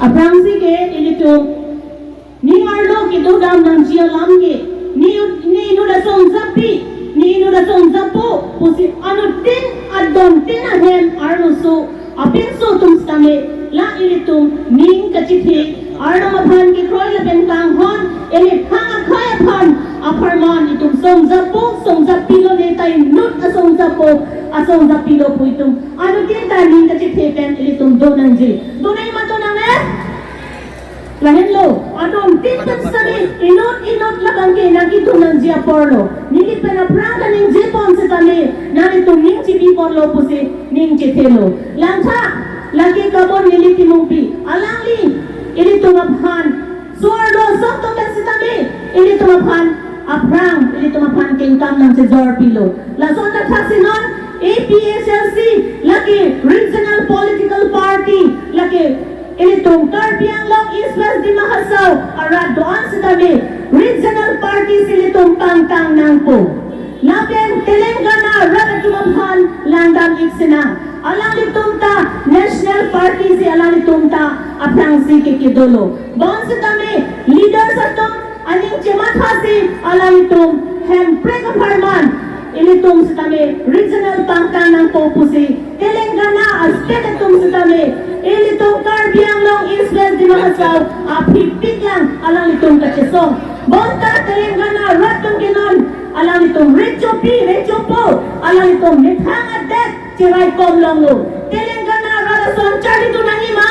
Aphlc ke ilitum ni arlo ki do dam nam sia lam ke ni no da Asongjapi ni no da Asongjapo pusi anutin adon tin ahen arlo so apin so tum stame la ilitum ning kachithe arlo maphan ki kroi la pen kang hon ele khang khai phan aparman itum Asongjapi lo ne tai nut Asongjapi lo puitum anutin ta ning kachithe pen ilitum donanji donai ma donang lahen lo adon tin stame inot labang ke nagi donanji aporlo nili pena pranga ning je pon se tame nani tum ning chibi pon lo puse ning chethelo langtha lagi kabon nili timungpi alangli ini tumaphan suardo sok to sitame ini tumaphan aprang ini tumaphan kingkam nang se zor pilo la sonda thasinon Aphlc lagi regional political party lagi ini tum Karbiang Long East West di Mahasau arad doan sitame regional party silitum pangkang nangpo lapen Telangana rada tumaphan landang iksina alang litumta national party si alang litumta Aphlc ke kidolo bon sitame leaders atum aning chematha si alang litum hem prek aparman ilitum sitame regional pangkang nangpo pusi Telangana aspect atum sitame ilitum Karbiang Long East West di Mahasau apipik lang alang litum kachesong bonta Telangana ratung kinon alang litum rechopo alang litum mithang adet cirai kom longo Telangana rada son cari tu nangi ma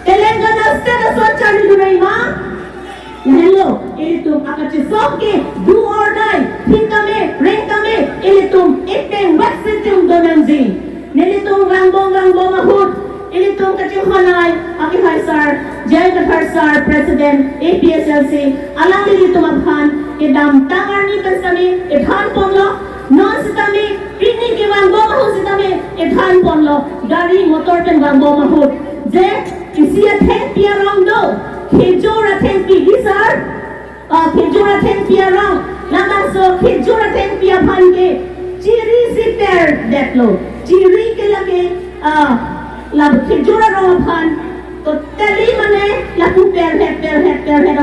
Telangana state son cari tu nangi ma hello ilitum akachesong ke do or die hingkame rengkame ilitum iteng vaksitum donanji nilitum rangbong mahut ilitum kachimhanay akihai sar jai kathar sar president Aphlc alang ilitum abhan idam tangar ni kasami ethan ponglo non sitame pini ke rangbong mahut sitame ethan ponglo gari motor pen rangbong mahut je kisia theng pia rong do khejora theng pi hisar khejora theng pia rong lamang so khejora theng pia phan ke chiri siper detlo chiri ke lage lab khejora rong phan to tali mane laku per het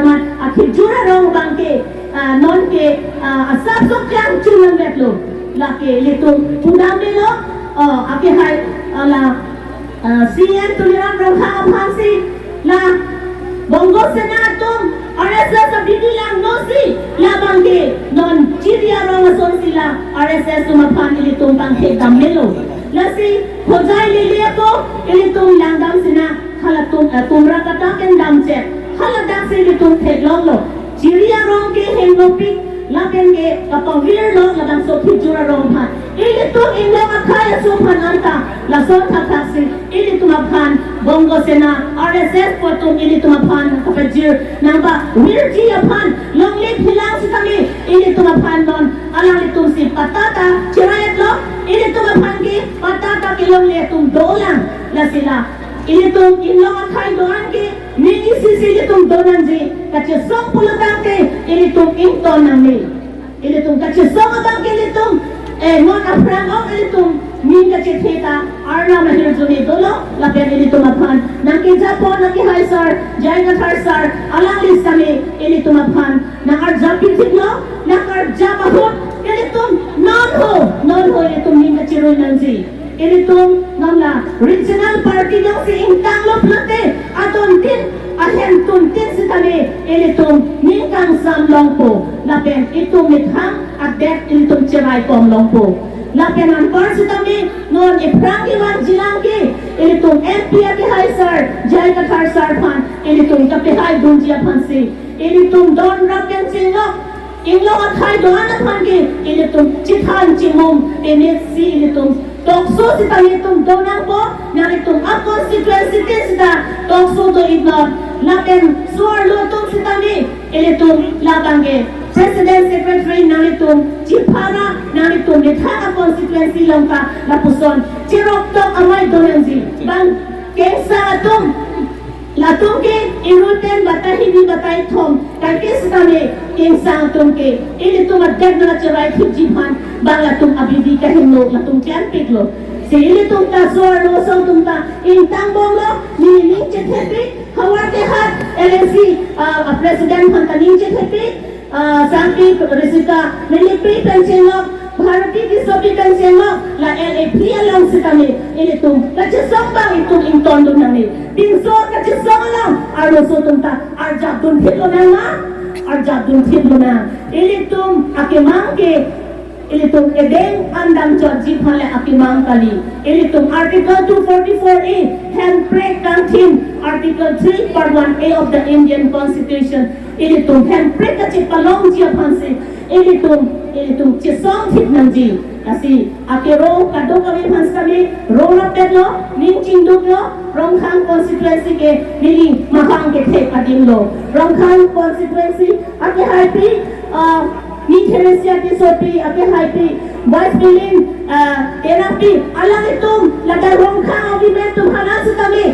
aman khejora rong bang ke non ke asap sok yang chulang detlo lake litung pudam belo ake hai la CM tuliran rong khang phansi la Bongo Senatum RSS bibilang nosi labang ke non chiria rong ason sila RSS tumaphan ilitung panghe damelo lasi khojai lele ko ilitung langdam sina halatung tumra kataken damche haladak se ilitung theklong lo chiria rong ke hengopik lapen ke kapawir lo ladang so khijura rong phan ilitung indang akhaya so phan anta la so thakasi ilitung aphan Bongo Sena RSS potum ilitung aphan kapajir namba wirji aphan longlip hilang sitami ilitung aphan non alang litung si patata chirayat lo ilitung aphan ki patata ki longlitung dolang la sila ilitung ilong akhai doan ki mini sisi ilitung donan ji kache song pulutang ke ilitung inton nami ilitung kache song abang ke ilitung non aprang ong ilitung min kache theta arna mahir juni dolo lapen ilitung aphan nangki japon nangki hai sar jai kathar sar alang listami ilitung aphan nangar japi thiklo nangar japahut ilitung non ho ilitung min kache roi nangji ilitung namla regional party yang si ingkang lo plate aton tin ahen tun tin sitame ilitung ningkang sam longpo lapen itung mithang adet ilitung cerai kom longpo lapen anpar sitame non iprang iwan jilang ke ilitung MP ke hai sar jai kathar sar phan ilitung kape hai dunjia phan si ilitung don raken singok inglo athai doan phan ke ilitung chithan chimum NSC ilitung Tokso sita ilitung donang po nalitung up constituency sita tokso to ignore lapen suar lutung sita ni ilitung labangge president secretary nalitung chipara nalitung nithanga constituency longka lapuson chirok tok amai donanji bang kengsa atum latung ke iruten batahi ni batai thom kalke sita me kengsa atum ke ilitung adeg na charai khijiphan bang latung abidi kahimlo latung champik lo se ilitung ta suar lo so tum ta intang bong lo ni Ninche Tepi, Hawarte Hat, LNC, President Hanta Ninche Tepi, Sampi, Rita, Nilipi, Pensionok, Bharati Kisopi Pensionok, La LAP along si kami, ilitung, kachisong bang itong intondo namin. Pinso, kachisong lang, arusutong ta, arjabdun hilo na nga, arjabdun hilo na. Ilitung, akimangke, ilitung edeng andam jodjip hale akimang kali. Ilitung Article 244A, handbrake kantin, Article 3, Part 1A of the Indian Constitution. Ilitung handbrake kacip palong jia pansi. Ilitung cisong hit ng ji. Kasi akiro kado kami pans kami, roll up no, ninching duglo, Rongkhang constituency ke nili mahang ke te kadimlo. Rongkhang constituency ake happy ni Teresia Kisopi, ake happy, Vice Bilin, terapi, alang itum, laga Rongkhang agimentum hanas kami,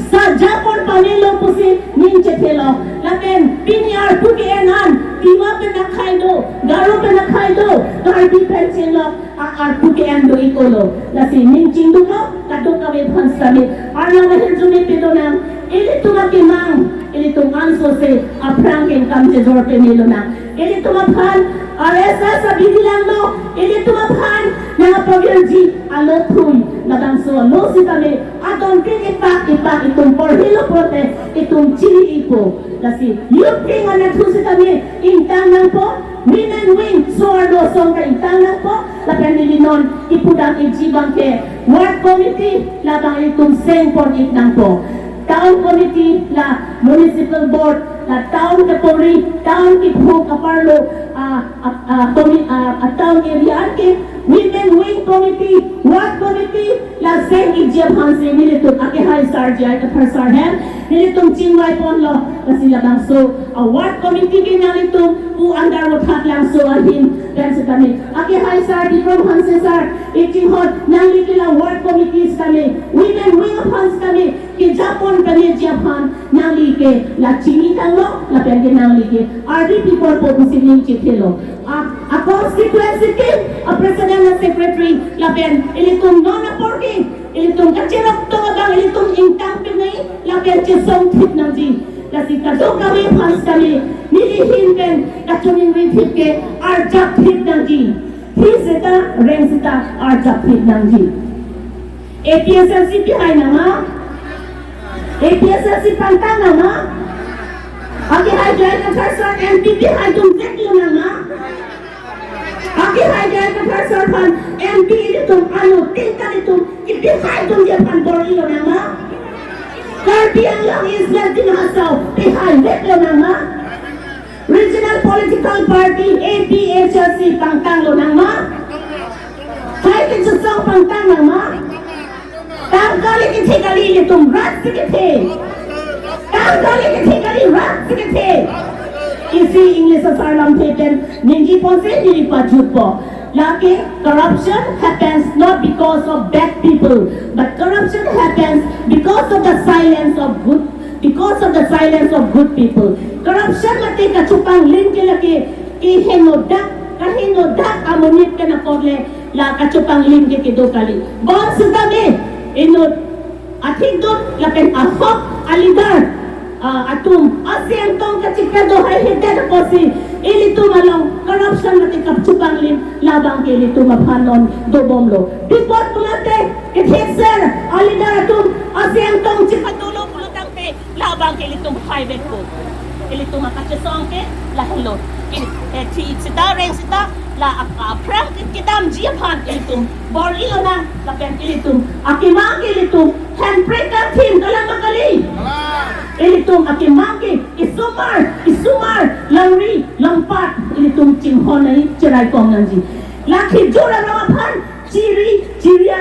sa Japon panelo pusi ninche telo, lapen pinyar puki enan, tima penakaido, garo penakaido, tarbi pensielo, ar puki endo ikolo, lasi ninching dulo, kado kami pans kami, arna mahirjumi pedonang, ili tumakimang, ili tumanso se aprangin kamche zorpe nilo na, ili tumapan, RSS sa bibilang no, ili tumapan, na pagirji, alotuy, nadangso, no si kami, atong ipak itong porhilo prote, itong chili ipo, lasi, yuping anatusi kami, intang lang po, win and win, suardo song ka intang lang po, lapan nilinon, ipudang ijibang ke, ward committee, labang itong sengpon itnang po, town committee, la municipal board, la town kapori, town ipo kaparlo, town area ke, women wing committee, ward committee, la seng ijab hansi nilitong ake high sarji ay kathar sarhem, nilitong chingway ponlo, kasi labang so, ward committee ke nalitong u andar wothat lang so ahin, dan sa kami, ake high sarji from hansi sar, iching hot, nang litila ward committees kami, women wing of hans kami, ki Japon kami Japan, nang like, la chingitang lo, la pende nang like, RDP for po kusiling chitilo, a constituency team, a president and secretary, lapen, ilitong non-apporting, ilitong kachirok to abang, ilitong intang pinay, lapen chisong tip ng di. Kasi kadong kami, pans kami, nilihin pen, kachuming rinhip ke, arjap tip ng di. Hisita, rengsita, arjap tip ng di. APSLC pihay na nga, APSLC pantang na nga, agi hajay na person, MPP hajong teklo na nga, agi hajay na person, MP itong ano, tingkan itong, ipihay itong yapan borilo na nga, Karbiang lang islas dinahasaw, pihay, teklo na nga, Regional Political Party, APHLC, pangtanglo na nga, kahit isusong pangtang na nga, tanggalit itikali itong rat sikite, tanggalit itikali rat sikite, isi English sa Alamthe ninji po sa hindi pa po. Laki, corruption happens not because of bad people, but corruption happens because of the silence of good people. Corruption mati kachupang linki laki ihenodak amunit ka na podle la kachupang linki kidukali. Bon sa dami inod atindot lapen Ahok alidar atum asyentong kachikado hay hidda po si ilito malong corruption mati kachupang lin labang ilito mapanon dobomlo. Bipot pulate ithinser alidar atum asyentong chikatulo pulutangte labang ilito private po. Ilito makachesong ke lahilo. Sita reng sita la aprang kitam jiapan ilitum borilo na lapen ilitum akimang ilitum handbrake team dalam makali ilitum akimang isumar langri lampat ilitum cinghonai cerai kong nanji laki jura rawapan ciria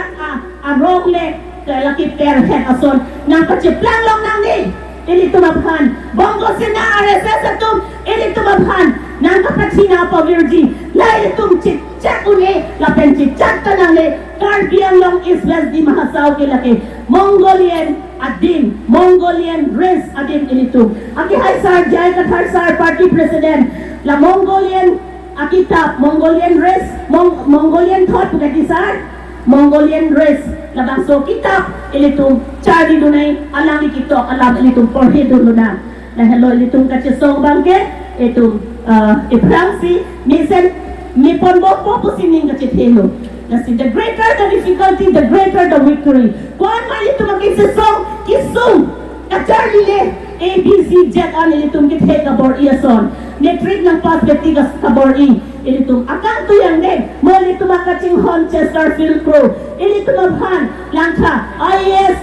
arongle laki perhen ason nang kaciplang long nangi ilitum aphan bongo sina RSS atum ilitum aphan nang kapatsina pa virgin lain itong chit-chat uli lapen chit-chat ka nang le Karbiang long islas di mahasaw kilaki Mongolian race adim ilitum aki hay sar jay kathar sar party president la Mongolian akitap Mongolian race Mongolian thought pagati sar Mongolian dress labang so kita ilitung Charlie dunay alang ikito alam ilitung forehead dulo na hello ilitung katsisong bangke itong Aphlc minsan nipon mo po sining katsithelo kasi the greater the difficulty the greater the victory kung man ito makisisong kisong Charlie le A, B, C, Z, itong kithe kabor iason. Netrit ng perspektigas kabor i. Itong akang tuyang neg. Muli tumakaching hon Chesterfield crew. Itumaban langka. IAS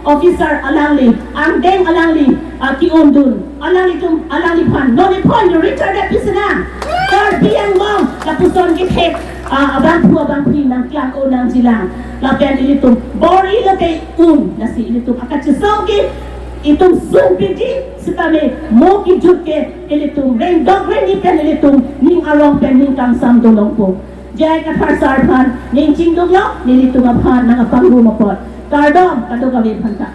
officer alangli. Ang deng alangli. Kiundun. Alangli pan. Noni pon yung Richard Episina. Biyang mong. Kapuson kithe. Abang puwi ng klang o ng silang. Lapian itong bori lagay nasi itong akachisogi. Itong sumpiti sa kami mo kijutke ilitong rain dog rain ikan ilitong ning arong pen ning kangsam dolong po jay kathar sarpan ning chingdong yo nilitong abhan ng apanggumapot kardom kado kami panta